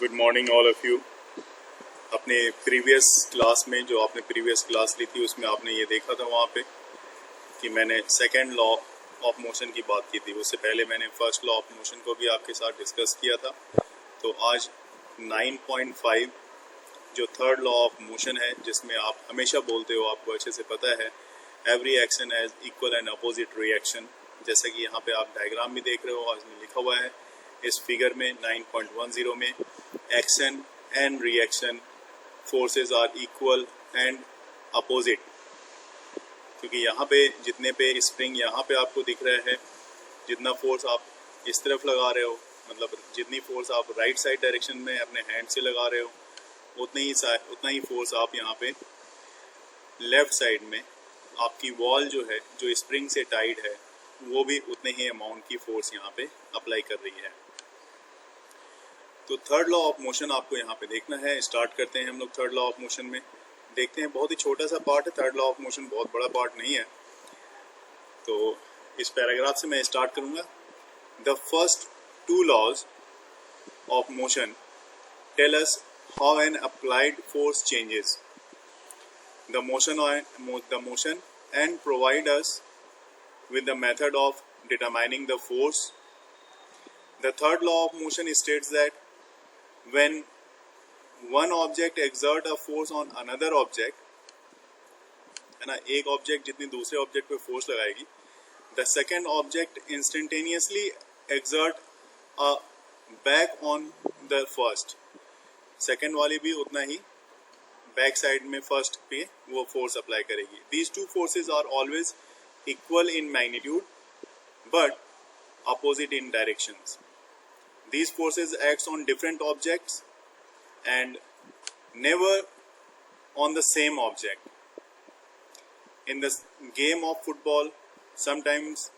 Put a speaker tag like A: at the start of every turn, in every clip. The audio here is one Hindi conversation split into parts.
A: Good morning all of you. अपने प्रीवियस क्लास में जो आपने प्रीवियस क्लास ली थी उसमें आपने ये देखा था वहाँ पे कि मैंने सेकेंड लॉ ऑफ मोशन की बात की थी। उससे पहले मैंने फर्स्ट लॉ ऑफ मोशन को भी आपके साथ डिस्कस किया था। तो आज 9.5 जो थर्ड लॉ ऑफ मोशन है, जिसमें आप हमेशा बोलते हो, आपको अच्छे से पता है, every action has equal and opposite reaction. जैसे कि यहाँ पे आप डायग्राम भी देख रहे हो और इसमें लिखा हुआ है इस फिगर में 9.10 में action and reaction forces are equal and opposite. क्योंकि यहाँ पे जितने पे स्प्रिंग यहाँ पे आपको दिख रहा है, जितना फोर्स आप इस तरफ लगा रहे हो, मतलब जितनी फोर्स आप राइट साइड डायरेक्शन में अपने हैंड से लगा रहे हो, उतना ही फोर्स आप यहाँ पे लेफ्ट साइड में आपकी वॉल जो है, जो स्प्रिंग से टाइड है, वो भी उतने ही अमाउंट की फोर्स यहाँ पे अप्लाई कर रही है। तो थर्ड लॉ ऑफ मोशन आपको यहाँ पे देखना है। स्टार्ट करते हैं हम लोग थर्ड लॉ ऑफ मोशन में। देखते हैं, बहुत ही छोटा सा पार्ट है थर्ड लॉ ऑफ मोशन, बहुत बड़ा पार्ट नहीं है। तो इस पैराग्राफ से मैं स्टार्ट करूंगा। The first two laws of motion tell us how an applied force changes the motion and provide us with the method of determining the force. The third law of motion states that when one object exert a force on another object, है ना, एक ऑब्जेक्ट जितनी दूसरे ऑब्जेक्ट पे फोर्स लगाएगी, the second object instantaneously exert a back on the first, second वाली भी उतना ही बैक साइड में फर्स्ट पे वो फोर्स अप्लाई करेगी। These two forces are always equal in magnitude but opposite in directions. These forces acts on different objects and never on the same object. In the game of football, sometimes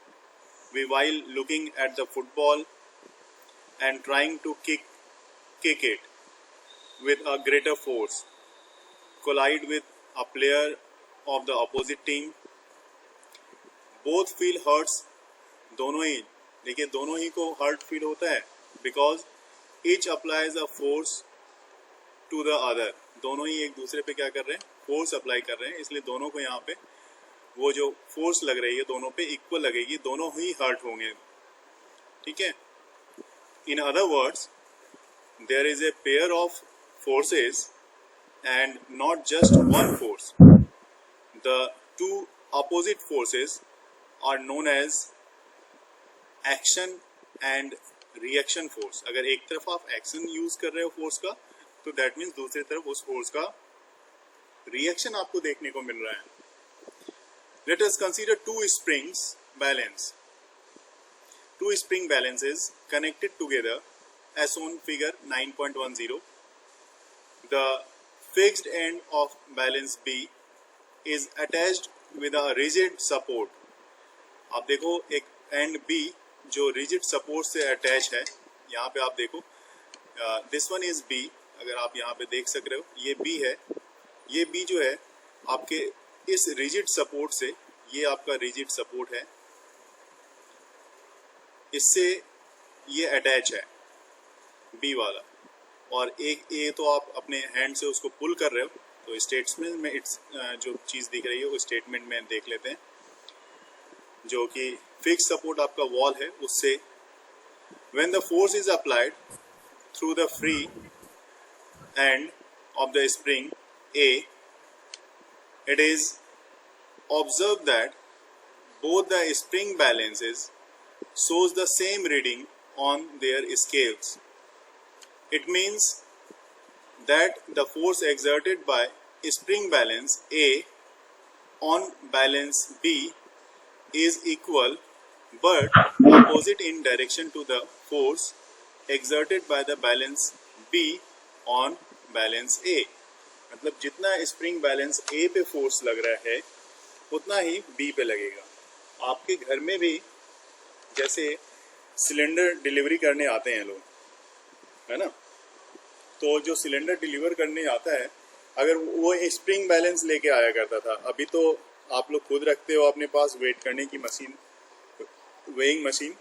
A: while looking at the football and trying to kick it with a greater force, collide with a player of the opposite team, both feel hurts. दोनों ही, देखिए, दोनों ही को हर्ट फील होता है because each applies a force to the other. दोनों ही एक दूसरे पे क्या कर रहे हैं, फोर्स अप्लाई कर रहे हैं, इसलिए दोनों को यहाँ पे वो जो फोर्स लग रही है दोनों पे इक्वल लगेगी, दोनों ही हर्ट होंगे। ठीक है। In other words, there is a pair of forces and not just one force. The two opposite forces are known as action and reaction force. अगर एक तरफ आप एक्शन यूज कर रहे हो फोर्स का, तो दैट मीन्स दूसरी तरफ उस फोर्स का रिएक्शन आपको देखने को मिल रहा है। Let us consider two springs balance. Two spring balances connected together as shown figure 9.10. The fixed end of balance B is attached with a rigid support. आप देखो, एक एंड B जो रिजिड सपोर्ट से अटैच है, यहाँ पे आप देखो, दिस वन इज B। अगर आप यहाँ पे देख सक रहे हो, ये B है। ये B जो है आपके इस रिजिड सपोर्ट से, ये आपका रिजिड सपोर्ट है, इससे ये अटैच है B वाला। और एक ए तो आप अपने हैंड से उसको पुल कर रहे हो। तो स्टेटमेंट में इट्स जो चीज़ दिख रही है वो स्टेटमेंट में देख लेते हैं, जो कि फिक्स सपोर्ट आपका वॉल है, उससे when the force is applied through the free end of the spring A, it is observe that both the spring balances shows the same reading on their scales. It means that the force exerted by spring balance A on balance B is equal but opposite in direction to the force exerted by the balance B on balance A. मतलब जितना स्प्रिंग बैलेंस A पे फोर्स लग रहा है उतना ही B पे लगेगा। आपके घर में भी जैसे सिलेंडर डिलीवरी करने आते हैं लोग, है ना, तो जो सिलेंडर डिलीवर करने आता है, अगर वो स्प्रिंग बैलेंस लेके आया करता था, अभी तो आप लोग खुद रखते हो अपने पास वेट करने की मशीन, वेइंग मशीन,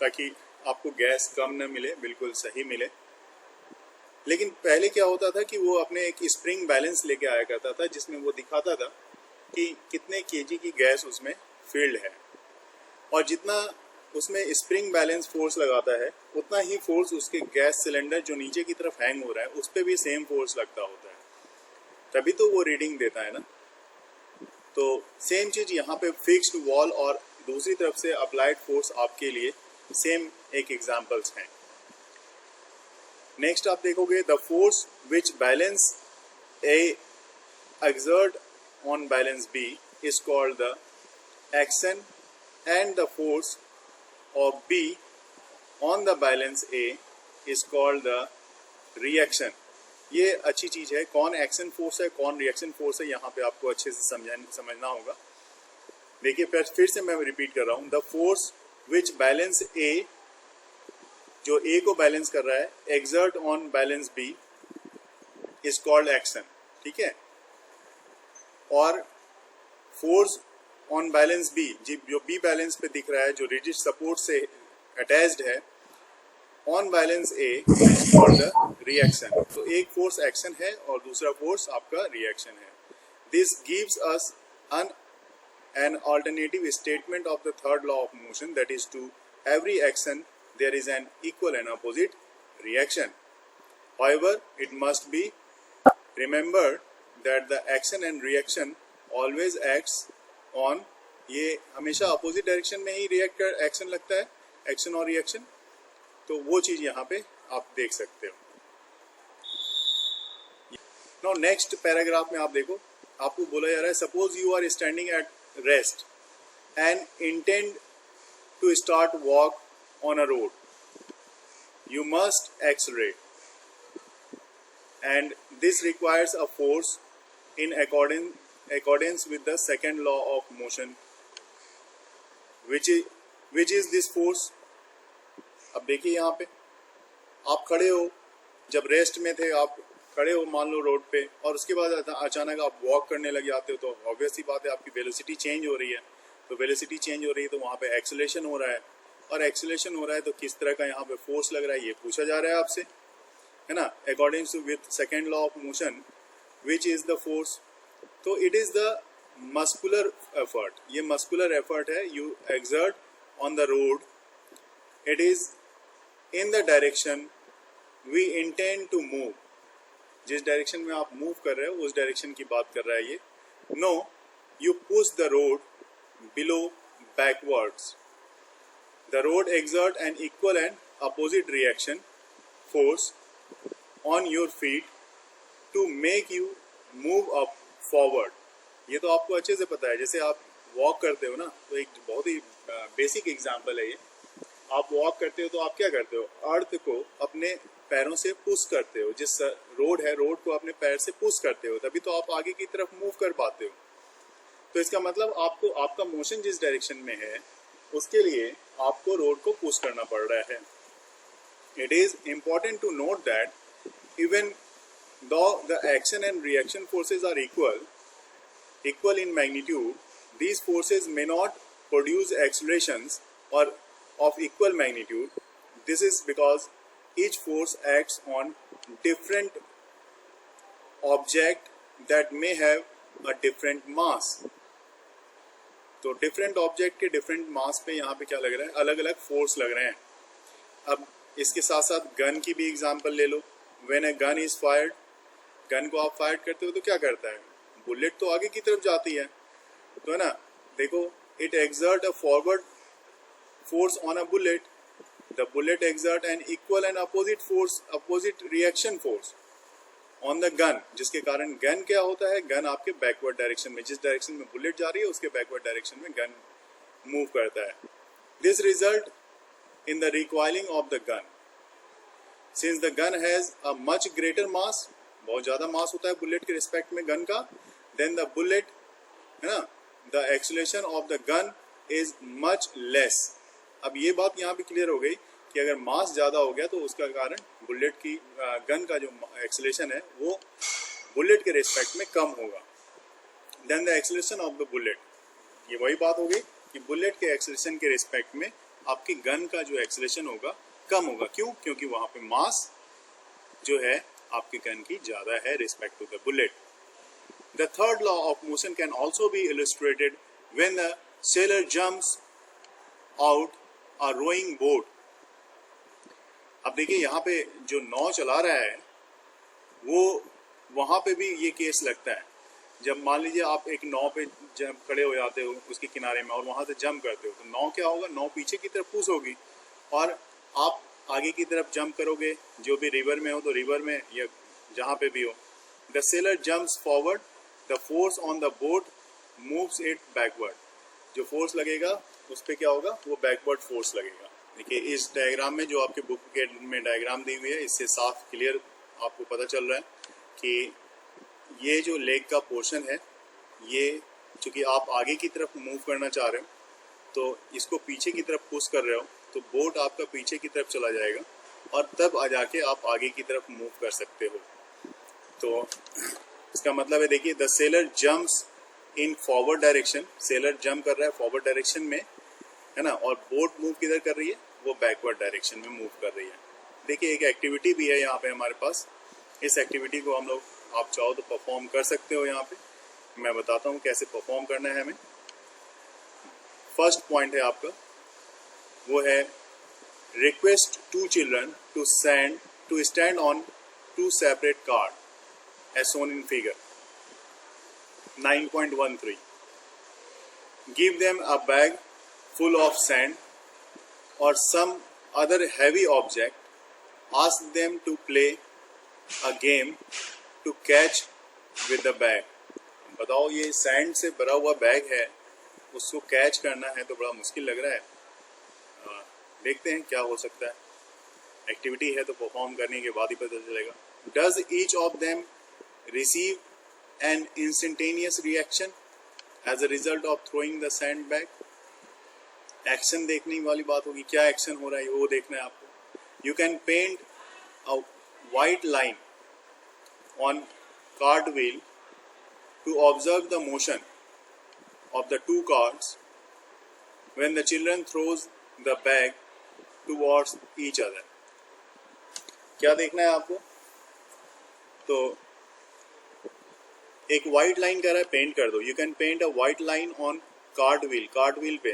A: ताकि आपको गैस कम न मिले, बिल्कुल सही मिले। लेकिन पहले क्या होता था कि वो अपने एक स्प्रिंग बैलेंस लेके आया करता था, जिसमें वो दिखाता था कि कितने केजी की गैस उसमें फील्ड है, और जितना उसमें स्प्रिंग बैलेंस फोर्स लगाता है उतना ही फोर्स उसके गैस सिलेंडर जो नीचे की तरफ हैंग हो रहा है उस पर भी सेम फोर्स लगता होता है, तभी तो वो रीडिंग देता है ना। तो सेम चीज यहाँ पे फिक्स्ड वॉल और दूसरी तरफ से अप्लाइड फोर्स आपके लिए सेम एक एग्जांपल्स हैं। नेक्स्ट आप देखोगे the force which balance A exert on balance B is called the action and the force of B on the balance A is called the reaction। ये अच्छी चीज है, कौन एक्शन फोर्स है कौन रिएक्शन फोर्स है, यहाँ पे आपको अच्छे से समझना होगा। देखिए फिर से मैं रिपीट कर रहा हूँ, the force which balance A, जो A को बैलेंस कर रहा है, exert on balance B is called action, ठीक है। और फोर्स ऑन बैलेंस बी, जो बी बैलेंस पे दिख रहा है, जो रिजिड सपोर्ट से अटैच्ड है, on balance A is called the reaction. तो एक फोर्स एक्शन है और दूसरा फोर्स आपका रिएक्शन है। This gives us an alternative statement of the third law of motion, that is, to every action there is an equal and opposite reaction. However, it must be remembered that the action and reaction always acts on, ये हमेशा अपोजिट डायरेक्शन में ही रिएक्ट कर एक्शन लगता है, एक्शन और रिएक्शन। तो वो चीज यहाँ पे आप देख सकते हो। नाउ नेक्स्ट पैराग्राफ में आप देखो, आपको बोला जा रहा है suppose you are standing at rest and intend to start walk on a road, you must accelerate and this requires a force in accordance with the second law of motion, which is this force। अब देखिए यहाँ पे आप खड़े हो, जब रेस्ट में थे आप खड़े हो मान लो रोड पे, और उसके बाद अचानक आप वॉक करने लग जाते हो, तो ऑब्वियस ही बात है आपकी वेलोसिटी चेंज हो रही है। तो वेलोसिटी चेंज हो रही है तो वहाँ पे एक्सेलरेशन हो रहा है, और एक्सेलरेशन हो रहा है तो किस तरह का यहाँ पे फोर्स लग रहा है ये पूछा जा रहा है आपसे, है ना। According to with second law of motion which is the force, तो it is the muscular effort. ये मस्कुलर एफर्ट है you exert on the road, it is in the direction we intend to move. जिस डायरेक्शन में आप मूव कर रहे हो उस डायरेक्शन की बात कर रहा है ये। No, you push the road below backwards, the road exert an equal and opposite reaction force on your feet to make you move up forward। ये तो आपको अच्छे से पता है, जैसे आप वॉक करते हो ना, तो एक बहुत ही बेसिक एग्जांपल है ये। आप वॉक करते हो तो आप क्या करते हो, अर्थ को अपने पैरों से पुश करते हो, जिस रोड है रोड को अपने पैर से पुश करते हो, तभी तो आप आगे की तरफ मूव कर पाते हो। तो इसका मतलब आपको आपका मोशन जिस डायरेक्शन में है उसके लिए आपको रोड को पुश करना पड़ रहा है। It is important to note that even though the action and reaction forces are equal in magnitude, these forces may not produce accelerations or of equal magnitude. This is because each force acts on different object that may have a different mass। तो डिफरेंट ऑब्जेक्ट के डिफरेंट मास पे यहाँ पे क्या लग रहा है, अलग अलग फोर्स लग रहे हैं। अब इसके साथ साथ गन की भी एग्जांपल ले लो। When a gun is fired, gun को आप फायर करते हो तो क्या करता है, बुलेट तो आगे की तरफ जाती है, तो है ना। देखो, it exert a forward force on a bullet, the bullet exert an equal and opposite reaction force on the gun, जिसके कारण गन क्या होता है, गन आपके बैकवर्ड डायरेक्शन में, जिस डायरेक्शन में बुलेट जा रही है उसके बैकवर्ड डायरेक्शन में गन मूव करता है। This result in the recoiling of the gun। Since the gun has a much greater mass, बहुत ज्यादा मास होता है बुलेट के रिस्पेक्ट में गन का, then the bullet, है ना, the acceleration of the gun is much less। अब ये बात यहाँ पे क्लियर हो गई कि अगर मास ज्यादा हो गया तो उसका कारण बुलेट की गन का जो एक्सेलरेशन है वो बुलेट के रिस्पेक्ट में कम होगा। then the acceleration of the bullet, ये वही बात हो गई कि बुलेट के एक्सेलरेशन के रिस्पेक्ट में आपकी गन का जो एक्सेलरेशन होगा कम होगा। क्यों? क्योंकि वहां पे मास जो है आपके गन की ज़्यादा है respect to the bullet. The third law of motion can also be illustrated when the sailor jumps out a rowing boat. अब देखिए यहाँ पे जो नाव चला रहा है वो वहाँ पे भी ये केस लगता है। जब मान लीजिए आप एक नाव पे जब खड़े हो जाते हो उसके किनारे में और वहाँ से जंप करते हो तो नाव क्या होगा, नाव पीछे की तरफ पुश होगी और आप आगे की तरफ जंप करोगे, जो भी रिवर में हो तो रिवर में या जहाँ पे भी हो। The seller jumps forward, the force on the boat moves it backward. जो फोर्स लगेगा उस पर क्या होगा, वो बैकवर्ड फोर्स लगेगा। देखिए इस डायग्राम में जो आपके बुक के में डायग्राम दी हुई है इससे साफ क्लियर आपको पता चल रहा है कि ये जो लेग का पोर्शन है ये चूँकि आप आगे की तरफ मूव करना चाह रहे हो तो इसको पीछे की तरफ पुश कर रहे हो तो बोट आपका पीछे की तरफ चला जाएगा और तब आ जाके आप आगे की तरफ मूव कर सकते हो। तो इसका मतलब है देखिए the seller jumps in forward direction, seller jump कर रहा है फॉरवर्ड डायरेक्शन में, है ना, और बोट मूव किधर कर रही है, वो बैकवर्ड डायरेक्शन में मूव कर रही है। देखिए एक एक्टिविटी भी है यहाँ पे हमारे पास, इस एक्टिविटी को हम लोग आप चाहो तो परफॉर्म कर सकते हो। यहाँ पे मैं बताता हूँ कैसे परफॉर्म करना है हमें। फर्स्ट पॉइंट है आपका, वो है request to children to stand on two separate card as shown in figure 9.13. Give them a bag full of sand or some other heavy object. Ask them to play a game to catch with the bag. बताओ ये सैंड से भरा हुआ बैग है, उसको कैच करना है तो बड़ा मुश्किल लग रहा है। देखते हैं क्या हो सकता है। एक्टिविटी है तो परफॉर्म करने के बाद ही पता चलेगा। Does each of them receive an instantaneous reaction as a result of throwing the sand bag? Action देखने वाली बात होगी, क्या एक्शन हो रहा है वो देखना है आपको। You can paint a white line on card wheel to observe the motion of the two cards when the children throws the bag towards each other. क्या देखना है आपको, तो एक वाइट लाइन कह रहा है पेंट कर दो। You can paint a white line on cart wheel पे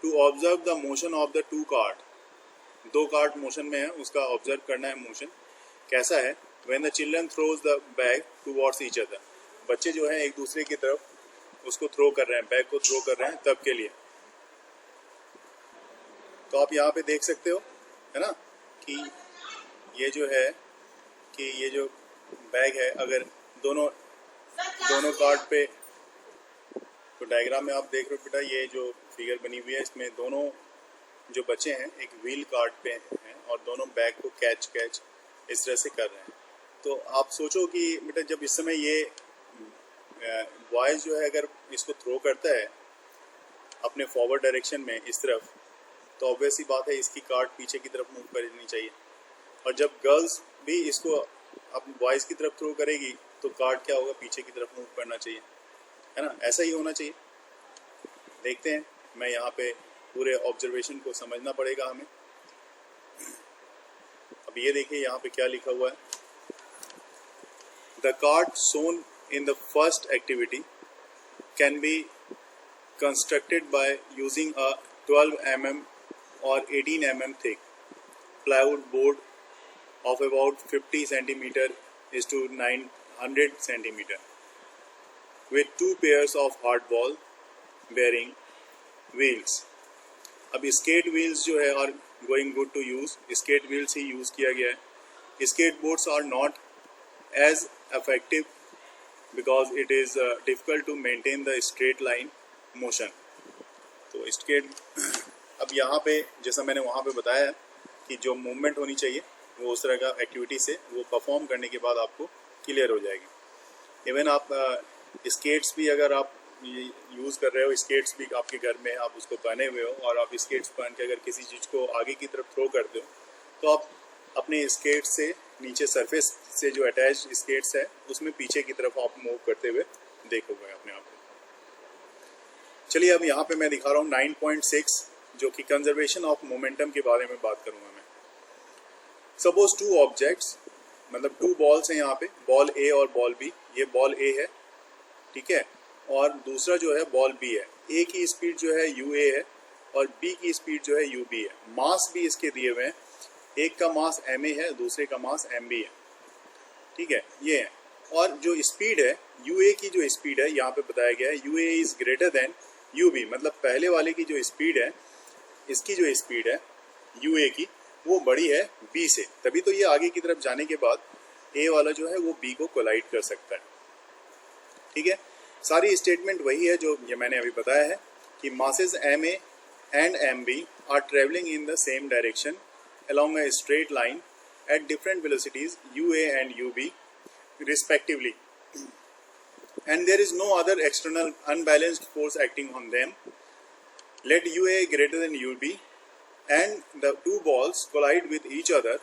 A: to observe the motion of the two cart. दो कार्ड मोशन में है, उसका ऑब्जर्व करना है मोशन कैसा है। When the children throws the bag towards each other, बच्चे जो है एक दूसरे की तरफ उसको थ्रो कर रहे हैं, बैग को थ्रो कर रहे हैं तब के लिए। तो आप यहाँ पे देख सकते हो, है ना, कि ये जो है कि ये जो बैग है अगर दोनों कार्ड पे, तो डायग्राम में आप देख रहे हो बेटा ये जो फिगर बनी हुई है इसमें दोनों जो बच्चे हैं एक व्हील कार्ड पे हैं और दोनों बैग को कैच इस तरह से कर रहे हैं। तो आप सोचो कि बेटा जब इस समय ये बॉयज जो है अगर इसको थ्रो करता है अपने फॉरवर्ड डायरेक्शन में इस तरफ, तो ऑब्वियस ही बात है इसकी कार्ड पीछे की तरफ मूव करनी चाहिए। और जब गर्ल्स भी इसको अब बॉयज़ की तरफ थ्रो करेगी तो कार्ड क्या होगा, पीछे की तरफ मूव करना चाहिए, है ना, ऐसा ही होना चाहिए। देखते हैं, मैं यहाँ पे पूरे ऑब्जर्वेशन को समझना पड़ेगा हमें। अब ये देखिए यहाँ पे क्या लिखा हुआ है। The card shown in the first activity can be constructed by using a 12 mm or 18 mm thick plywood board of about 50 centimeter is to 900 centimeter with 2 pairs of hard ball bearing wheels. अब स्केट व्हील्स जो है और going good to use, skate wheels ही यूज किया गया है। Skateboards are not as effective because it is difficult to maintain the straight line motion. तो स्केट, अब यहाँ पे जैसा मैंने वहाँ पे बताया कि जो मूवमेंट होनी चाहिए वो उस तरह का एक्टिविटी से वो परफॉर्म करने के बाद आपको क्लियर हो जाएगी। इवन आप स्केट्स भी अगर आप यूज़ कर रहे हो, स्केट्स भी आपके घर में आप उसको पहने हुए हो और आप स्केट्स पहन के अगर किसी चीज़ को आगे की तरफ थ्रो करते हो तो आप अपने स्केट से नीचे सरफेस से जो अटैच स्केट्स है उसमें पीछे की तरफ आप मूव करते हुए देखोगे अपने आप को। चलिए अब यहाँ पे मैं दिखा रहा हूँ 9.6 जो कि कंजर्वेशन ऑफ मोमेंटम के बारे में बात करूँगा मैं। सपोज 2 objects मतलब 2 बॉल्स हैं यहाँ पे, बॉल ए और बॉल बी। ये बॉल ए है, ठीक है, और दूसरा जो है बॉल बी है। ए की स्पीड जो है यू ए है और बी की स्पीड जो है यू बी है। मास भी इसके दिए हुए हैं, एक का मास एम ए है, दूसरे का मास एम बी है, ठीक है, ये है। और जो स्पीड है यू ए की, जो स्पीड है यहाँ पे बताया गया है u A is greater than u B, मतलब पहले वाले की जो स्पीड है, इसकी जो स्पीड है यू ए की, वो बड़ी है बी से, तभी तो ये आगे की तरफ जाने के बाद ए वाला जो है वो बी को कोलाइड कर सकता है, ठीक है। सारी स्टेटमेंट वही है जो ये मैंने अभी बताया है कि masses M A and M B are travelling in the same direction along a straight line at different velocities ua and ub respectively, and there is no other external unbalanced force acting on them. Let ua greater than ub and the two balls collide with each other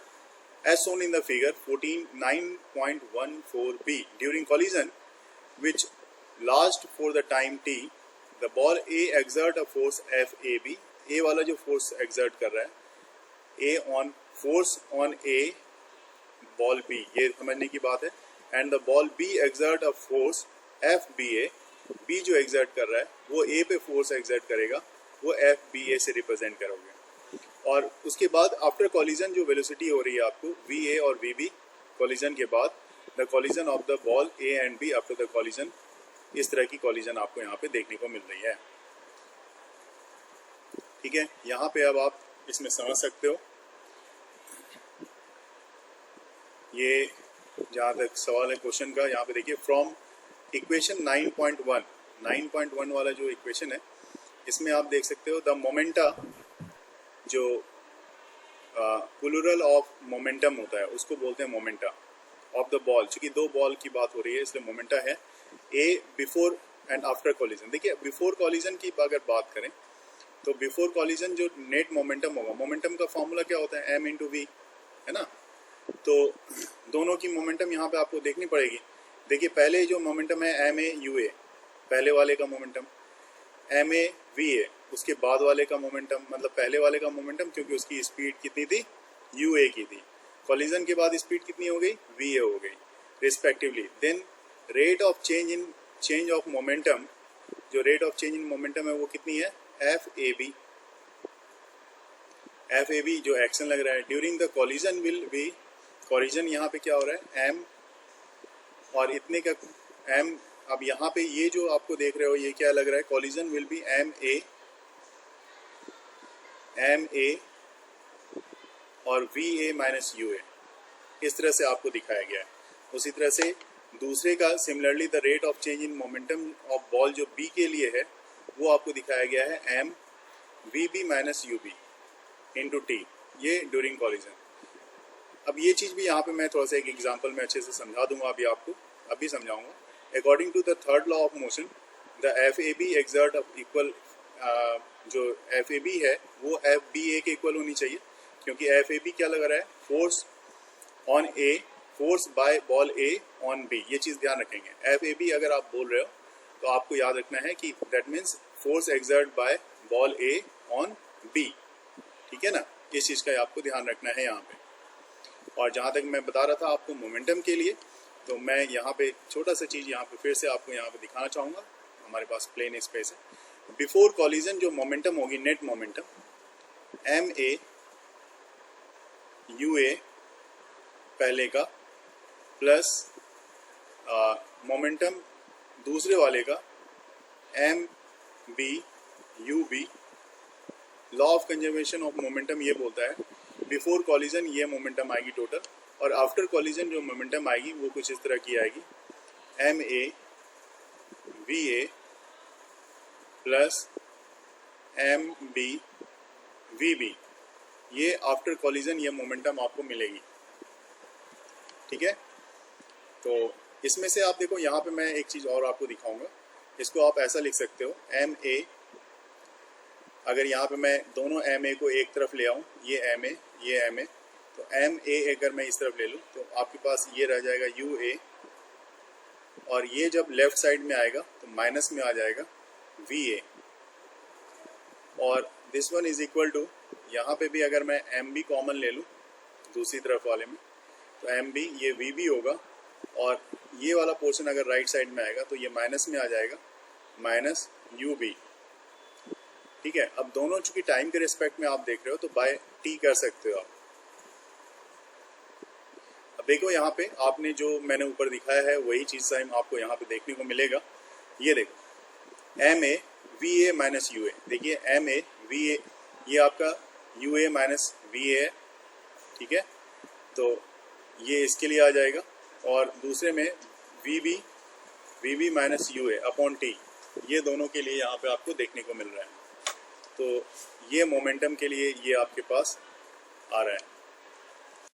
A: as shown in the figure 49.14b. During collision which lasts for the time t, the ball a exert a force fab, a वाला जो force exert कर रहा है A on force on A ball B, ये समझने की बात है, and the ball B exert a force FBA, B जो exert कर रहा है वो A पे force exert करेगा, वो FBA से represent करोगे। और उसके बाद आफ्टर collision जो velocity हो रही है आपको VA और VB, collision के बाद the collision of the ball A and B after the collision, इस तरह की collision आपको यहाँ पे देखने को मिल रही है, ठीक है। यहाँ पे अब आप इसमें समझ सकते हो, ये जहाँ तक सवाल है क्वेश्चन का, यहाँ पे देखिए फ्रॉम इक्वेशन 9.1 वाला जो इक्वेशन है, इसमें आप देख सकते हो द मोमेंटा, जो प्लूरल ऑफ मोमेंटम होता है उसको बोलते हैं मोमेंटा ऑफ द बॉल। चूंकि दो बॉल की बात हो रही है इसलिए मोमेंटा है ए बिफोर एंड आफ्टर कॉलिजन। देखिए बिफोर कॉलिजन की अगर बात करें तो बिफोर कॉलिजन जो नेट मोमेंटम होगा, मोमेंटम का फॉर्मूला क्या होता है, एम इंटू वी, है ना। तो दोनों की मोमेंटम यहाँ पे आपको देखनी पड़ेगी। देखिए पहले जो मोमेंटम है एम ए यू ए, पहले वाले का momentum, M A V A उसके बाद वाले का मोमेंटम, मतलब पहले वाले का मोमेंटम क्योंकि उसकी स्पीड कितनी थी, यू ए की थी, कॉलिजन के बाद स्पीड कितनी हो गई, वी ए हो गई respectively. Then rate of change of momentum, जो rate of change in momentum है वो कितनी है, एफ ए बी जो एक्शन लग रहा है during the collision will be, collision यहाँ पे क्या हो रहा है एम और इतने का एम। अब यहाँ पे ये जो आपको देख रहे हो ये क्या लग रहा है, collision will be M A और V A minus U A, इस तरह से आपको दिखाया गया है। उसी तरह से दूसरे का similarly the rate of change in momentum of ball जो बी के लिए है वो आपको दिखाया गया है M V B minus U B into T, ये ड्यूरिंग कॉलिजन। अब ये चीज़ भी यहाँ पे मैं थोड़ा सा एक एग्जांपल में अच्छे से समझा दूंगा, अभी आपको अभी समझाऊंगा। According to the third law of motion the F A B exert of equal, जो एफ ए बी है वो एफ बी ए के इक्वल होनी चाहिए, क्योंकि एफ ए बी क्या लग रहा है, force on A, force by ball A on B, ये चीज़ ध्यान रखेंगे। एफ ए बी अगर आप बोल रहे हो तो आपको याद रखना है कि that means force exert by ball A on B, ठीक है ना, इस चीज़ का आपको ध्यान रखना है यहाँ पे। और जहाँ तक मैं बता रहा था आपको मोमेंटम के लिए, तो मैं यहाँ पे छोटा सा चीज़ यहाँ पे फिर से आपको यहाँ पे दिखाना चाहूँगा। हमारे पास प्लेन स्पेस है, बिफोर कॉलिजन जो मोमेंटम होगी net momentum M A U A पहले का प्लस मोमेंटम दूसरे वाले का M B U B. Law of conservation of momentum ये बोलता है बिफोर कॉलिजन ये मोमेंटम आएगी टोटल, और आफ्टर कॉलिजन जो मोमेंटम आएगी वो कुछ इस तरह की आएगी M A V A plus M B V B, ये आफ्टर कॉलिजन ये मोमेंटम आपको मिलेगी, ठीक है। तो इसमें से आप देखो यहाँ पे मैं एक चीज़ और आपको दिखाऊंगा, इसको आप ऐसा लिख सकते हो एम ए, अगर यहाँ पे मैं दोनों एम ए को एक तरफ ले आऊँ, ये एम ए ये एम ए, तो एम ए अगर मैं इस तरफ ले लूँ तो आपके पास ये रह जाएगा यू ए, और ये जब लेफ्ट साइड में आएगा तो माइनस में आ जाएगा वी ए, और this one is equal to, यहाँ पे भी अगर मैं एम बी कॉमन ले लूँ दूसरी तरफ वाले में तो एम बी ये वी बी होगा, और ये वाला पोर्शन अगर राइट साइड में आएगा तो ये माइनस में आ जाएगा, माइनस यू बी। ठीक है, अब दोनों चूंकि टाइम के रिस्पेक्ट में आप देख रहे हो तो बाय टी कर सकते हो आप। अब देखो यहाँ पे आपने जो मैंने ऊपर दिखाया है वही चीज सेम आपको यहाँ पे देखने को मिलेगा। ये देखो M A V A minus U A, देखिए एम ए वी ए ये आपका U A minus V A है। ठीक है, तो ये इसके लिए आ जाएगा, और दूसरे में V B minus U A upon T, ये दोनों के लिए यहाँ पे आपको देखने को मिल रहा है। तो ये मोमेंटम के लिए ये आपके पास आ रहा है।